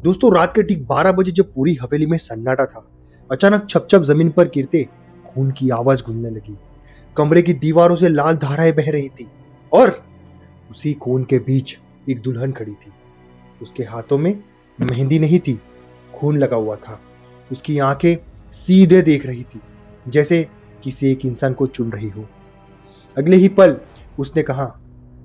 दोस्तों रात के ठीक 12 बजे जब पूरी हवेली में सन्नाटा था, अचानक छप छप जमीन पर गिरते खून की आवाज गूंजने लगी। कमरे की दीवारों से लाल धाराएं बह रही थी और उसी खून के बीच एक दुल्हन खड़ी थी। उसके हाथों में मेहंदी नहीं थी, खून लगा हुआ था। उसकी आंखें सीधे देख रही थी, जैसे किसी एक इंसान को चुन रही हो। अगले ही पल उसने कहा,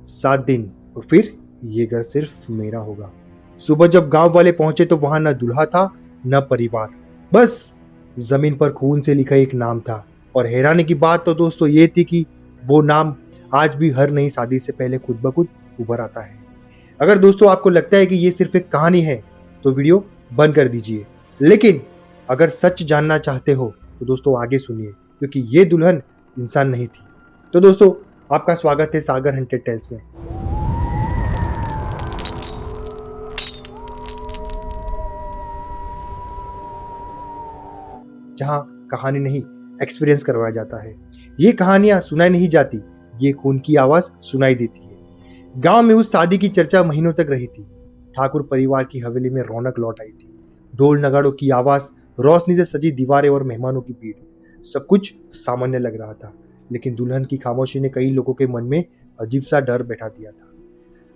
7 दिन और फिर ये घर सिर्फ मेरा होगा। सुबह जब गांव वाले पहुंचे तो वहां न दूल्हा था न परिवार, बस जमीन पर खून से लिखा एक नाम था। और हैरानी की बात तो दोस्तों ये थी कि वो नाम आज भी हर नई शादी से पहले खुद ब खुद उभर आता है। अगर दोस्तों आपको लगता है कि ये सिर्फ एक कहानी है तो वीडियो बंद कर दीजिए, लेकिन अगर सच जानना चाहते हो तो दोस्तों आगे सुनिए, क्योंकि ये दुल्हन इंसान नहीं थी। तो दोस्तों आपका स्वागत है सागर हंटेड टेल्स में। जहां कहानी नहीं एक्सपीरियंस करवाया जाता है। ये कहानियां सुनाई नहीं जाती, ये खून की आवाज सुनाई देती है। गांव में उस शादी की चर्चा महीनों तक रही थी। ठाकुर परिवार की हवेली में रौनक लौट आई थी। ढोल नगाड़ों की आवाज, रोशनी से सजी दीवारें और मेहमानों की भीड़, सब कुछ सामान्य लग रहा था। लेकिन दुल्हन की खामोशी ने कई लोगों के मन में अजीब सा डर बैठा दिया था।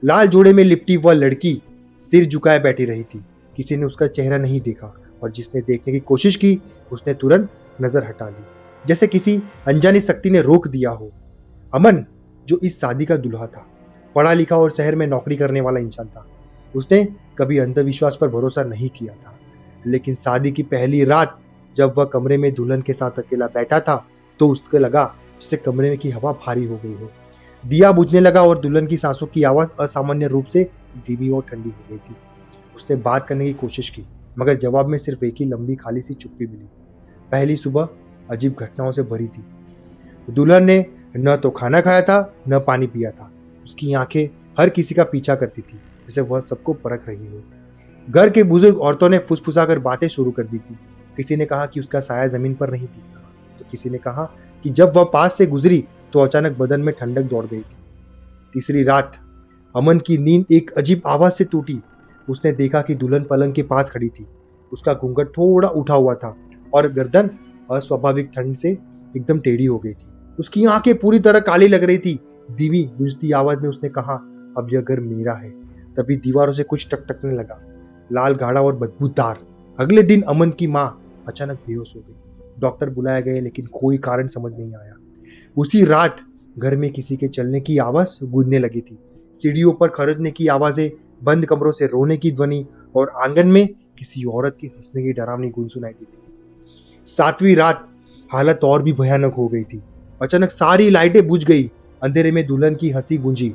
लाल जोड़े में लिपटी वह लड़की सिर झुकाए बैठी रही थी। किसी ने उसका चेहरा नहीं देखा और जिसने देखने की कोशिश की उसने तुरंत नजर हटा ली, जैसे किसी अनजानी शक्ति ने रोक दिया हो। अमन, जो इस शादी का दूल्हा था, पढ़ा लिखा और शहर में नौकरी करने वाला इंसान था। उसने कभी अंधविश्वास पर भरोसा नहीं किया था, लेकिन शादी की पहली रात जब वह कमरे में दुल्हन के साथ अकेला बैठा था तो उसको लगा जैसे कमरे में की हवा भारी हो गई हो। दिया बुझने लगा और दुल्हन की सांसों की आवाज असामान्य रूप से धीमी और ठंडी हो गई थी। उसने बात करने की कोशिश की, मगर जवाब में सिर्फ एक ही लंबी खाली सी चुप्पी मिली। पहली सुबह अजीब घटनाओं से भरी थी। दुल्हन ने न तो खाना खाया था न पानी पिया था। उसकी आंखें हर किसी का पीछा करती थी, जैसे वह सबको परख रही हो। घर के बुजुर्ग औरतों ने फुसफुसाकर बातें शुरू कर दी थी। किसी ने कहा कि उसका साया जमीन पर नहीं दिख रहा, तो किसी ने कहा कि जब वह पास से गुजरी तो अचानक बदन में ठंडक दौड़ गई थी। तीसरी रात अमन की नींद एक अजीब आवाज से टूटी। उसने देखा कि दुल्हन पलंग के पास खड़ी थी। उसका घूंघट थोड़ा उठा हुआ था और गर्दन अस्वाभाविक ठंड से एकदम टेढ़ी हो गई थी। उसकी आंखें पूरी तरह काली लग रही थी। धीमी गूंजती आवाज में उसने कहा, अब यह घर मेरा है। तभी दीवारों से कुछ टकटकने लगा, लाल गाढ़ा और बदबूदार। अगले दिन अमन की माँ अचानक बेहोश हो गई। डॉक्टर बुलाया गया, लेकिन कोई कारण समझ नहीं आया। उसी रात घर में किसी के चलने की आवाज गूंजने लगी थी। सीढ़ियों पर खरदने की आवाजें, बंद कमरों से रोने की ध्वनि और आंगन में किसी औरत की हंसने की डरावनी गूंज सुनाई देती थी। 7वीं रात हालत और भी भयानक हो गई थी। अचानक सारी लाइटें बुझ गई। अंधेरे में दुल्हन की हंसी गूंजी,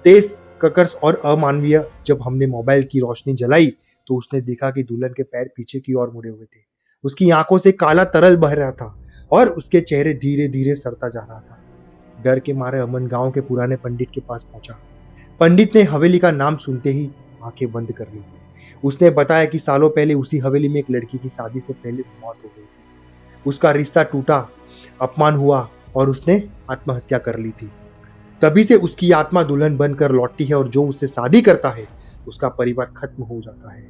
तेज, कर्कश और अमानवीय। जब हमने मोबाइल की रोशनी जलाई तो उसने देखा कि दुल्हन के पैर पीछे की ओर मुड़े हुए थे। उसकी आंखों से काला तरल बह रहा था और उसके चेहरे धीरे धीरे सड़ता जा रहा था। डर के मारे अमन गांव के पुराने पंडित के पास पहुंचा। पंडित ने हवेली का नाम सुनते ही आंखें बंद कर ली। उसने बताया कि सालों पहले उसी हवेली में एक लड़की की शादी से पहले मौत हो गई थी। उसका रिश्ता टूटा, अपमान हुआ और उसने आत्महत्या कर ली थी। तभी से उसकी आत्मा दुल्हन बनकर लौटती है और जो उससे शादी करता है उसका परिवार खत्म हो जाता है।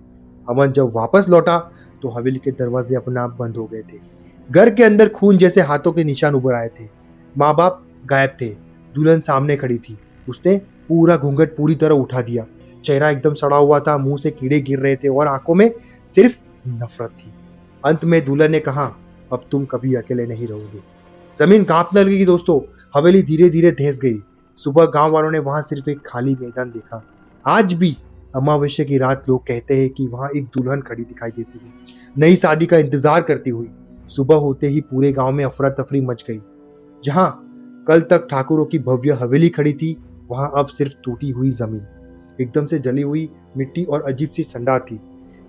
अमन जब वापस लौटा तो हवेली के दरवाजे अपने आप बंद हो गए थे। घर के अंदर खून जैसे हाथों के निशान उभर आए थे। माँ बाप गायब थे। दुल्हन सामने खड़ी थी। उसने पूरा घूंघट पूरी तरह उठा दिया। चेहरा एकदम सड़ा हुआ था, मुंह से कीड़े गिर रहे थे और आंखों में सिर्फ नफरत थी। अंत में दुल्हन ने कहा, अब तुम कभी अकेले नहीं रहोगे। जमीन कांपने लगी दोस्तों। हवेली धीरे धीरे धंस गई। सुबह गांव वालों ने वहां सिर्फ एक खाली मैदान देखा। आज भी अमावस्या की रात लोग कहते हैं कि वहां एक दुल्हन खड़ी दिखाई देती है, नई शादी का इंतजार करती हुई। सुबह होते ही पूरे गांव में अफरा तफरी मच गई। जहां कल तक ठाकुरों की भव्य हवेली खड़ी थी, वहां अब सिर्फ टूटी हुई जमीन, एकदम से जली हुई मिट्टी और अजीब सी संडात थी।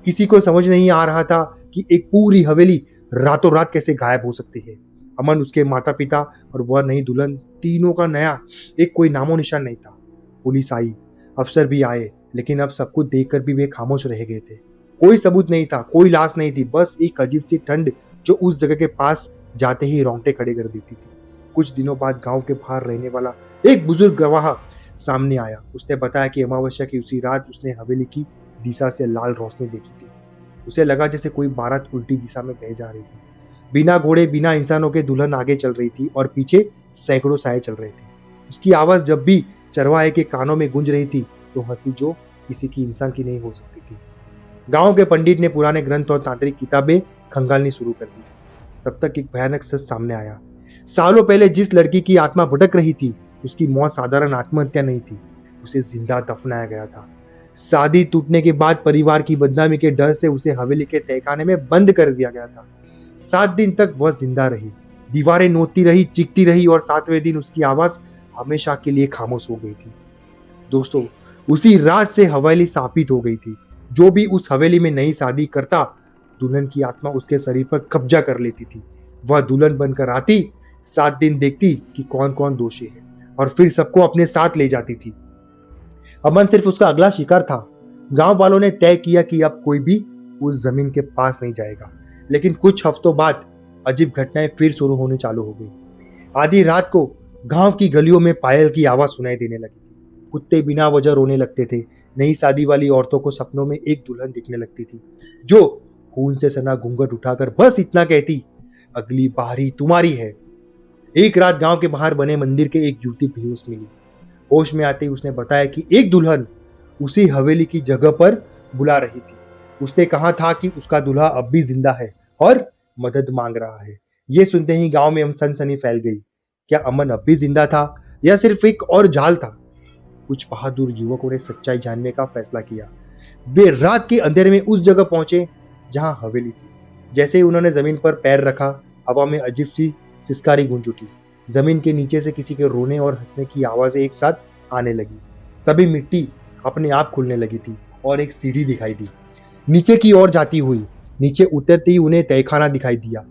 किसी को समझ नहीं आ रहा था कि एक पूरी हवेली रातों रात कैसे गायब हो सकती है। अमन, उसके माता पिता और वह नई दुल्हन, तीनों का नया एक कोई नामो निशान नहीं था। पुलिस आई, अफसर भी आए, लेकिन अब सब कुछ देखकर भी वे खामोश रह गए थे। कोई सबूत नहीं था, कोई लाश नहीं थी, बस एक अजीब सी ठंड जो उस जगह के पास जाते ही रोंगटे खड़े कर देती थी। कुछ दिनों बाद गांव के बाहर रहने वाला एक बुजुर्ग गवाह सामने आया। उसने बताया कि अमावस्या की उसी रात उसने हवेली की दिशा से लाल रोशनी देखी थी। उसे लगा जैसे कोई बारात उल्टी दिशा में बह जा रही है। बिना घोड़े बिना इंसानों के दुल्हन आगे चल रही थी और पीछे सैकड़ों साए चल रहे थे। उसकी आवाज जब भी चरवाहे के कानों में गूंज रही थी तो हंसी जो किसी की इंसान की नहीं हो सकती थी। गांव के पंडित ने पुराने ग्रंथ और तांत्रिक किताबें खंगालनी शुरू कर दी। तब तक एक भयानक सच सामने आया। सालों पहले जिस लड़की की आत्मा भटक रही थी उसकी मौत साधारण आत्महत्या नहीं थी, उसे जिंदा दफनाया गया था। शादी टूटने के बाद परिवार की बदनामी के डर से उसे हवेली के तहखाने में बंद कर दिया गया था। 7 दिन तक वह जिंदा रही, दीवारें नोचती रही, चीखती रही और 7वें दिन उसकी आवाज हमेशा के लिए खामोश हो गई थी। दोस्तों, उसी रात से हवेली शापित हो गई थी। जो भी उस हवेली में नई शादी करता, दुल्हन की आत्मा उसके शरीर पर कब्जा कर लेती थी। वह दुल्हन बनकर आती, 7 दिन देखती कि कौन कौन दोषी है और फिर सबको अपने साथ ले जाती थी। अमन सिर्फ उसका अगला शिकार था। गांव वालों ने तय किया कि अब कोई भी उस जमीन के पास नहीं जाएगा। लेकिन कुछ हफ्तों बाद अजीब घटनाएं फिर शुरू होनी चालू हो गई। आधी रात को गांव की गलियों में पायल की आवाज सुनाई देने लगी थी। कुत्ते बिना वजह रोने लगते थे। नई शादी वाली औरतों को सपनों में एक दुल्हन दिखने लगती थी जो खून से सना घूंघट उठाकर बस इतना कहती, अगली बारी तुम्हारी है। एक रात गांव के बाहर बने मंदिर के एक युवती बेहोश मिली। होश में आते ही उसने बताया कि एक दुल्हन उसी हवेली की जगह पर बुला रही थी। उसने कहा था कि उसका दूल्हा अब भी जिंदा है और मदद मांग रहा है। यह सुनते ही गांव में सनसनी फैल गई। क्या अमन अब भी जिंदा था या सिर्फ एक और जाल था? कुछ बहादुर युवकों ने सच्चाई जानने का फैसला किया। वे रात के अंधेरे में उस जगह पहुंचे जहां हवेली थी। जैसे ही उन्होंने जमीन पर पैर रखा, हवा में अजीब सी सिसकारी गूंज उठी। जमीन के नीचे से किसी के रोने और हंसने की आवाजें एक साथ आने लगी। तभी मिट्टी अपने आप खुलने लगी थी और एक सीढ़ी दिखाई दी नीचे की ओर जाती हुई। नीचे उतरते ही उन्हें तहखाना दिखाई दिया।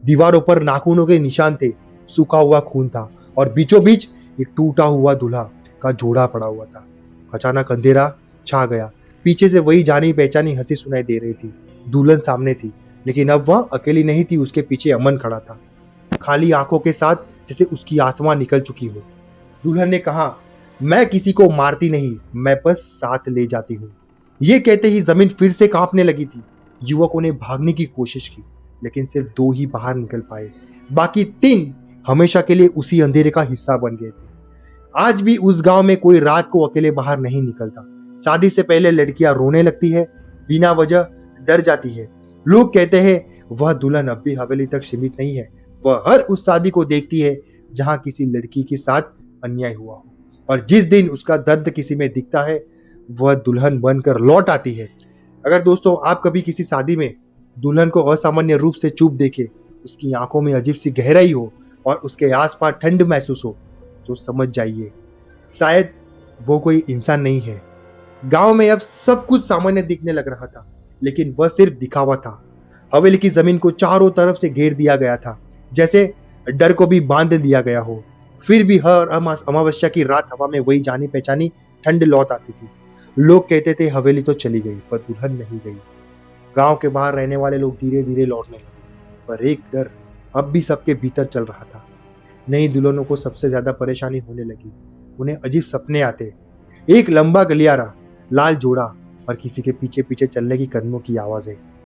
दीवारों पर नाखूनों के निशान थे, सूखा हुआ खून था और बीचों बीच एक टूटा हुआ दूल्हा का जोड़ा पड़ा हुआ था। अचानक अंधेरा छा गया। पीछे से वही जानी पहचानी हंसी सुनाई दे रही थी। दुल्हन सामने थी, लेकिन अब वह अकेली नहीं थी। उसके पीछे अमन खड़ा था, खाली आंखों के साथ, जैसे उसकी आत्मा निकल चुकी हो। दुल्हन ने कहा, मैं किसी को मारती नहीं, मैं बस साथ ले जाती हूँ। ये कहते ही जमीन फिर से कांपने लगी थी। युवकों ने भागने की कोशिश की, लेकिन सिर्फ 2 ही बाहर निकल पाए। बाकी 3 हमेशा के लिए उसी अंधेरे का हिस्सा बन गए थे। आज भी उस गांव में कोई रात को अकेले बाहर नहीं निकलता। शादी से पहले लड़कियां रोने लगती है, बिना वजह डर जाती है। लोग कहते हैं वह दुल्हन अब भी हवेली तक सीमित नहीं है। वह हर उस शादी को देखती है जहां किसी लड़की के साथ अन्याय हुआ हो, और जिस दिन उसका दर्द किसी में दिखता है वह दुल्हन बनकर लौट आती है। अगर दोस्तों आप कभी किसी शादी में दुल्हन को असामान्य रूप से चुप देखे, उसकी आंखों में अजीब सी गहराई हो और उसके आसपास ठंड महसूस हो, तो समझ जाइए शायद वो कोई इंसान नहीं है। गांव में अब सब कुछ सामान्य दिखने लग रहा था, लेकिन वह सिर्फ दिखावा था। हवेली की जमीन को चारों तरफ से घेर दिया गया था, जैसे डर को भी बांध दिया गया हो। फिर भी हर अमावस्या की रात हवा में वही जानी पहचानी ठंड लौट आती थी। लोग कहते थे हवेली तो चली गई, पर दुल्हन नहीं गई। गांव के बाहर रहने वाले लोग धीरे धीरे लौटने लगे, पर एक डर अब भी सबके भीतर चल रहा था। नई दुल्हनों को सबसे ज्यादा परेशानी होने लगी। उन्हें अजीब सपने आते, एक लंबा गलियारा, लाल जोड़ा और किसी के पीछे पीछे चलने की कदमों की आवाजें।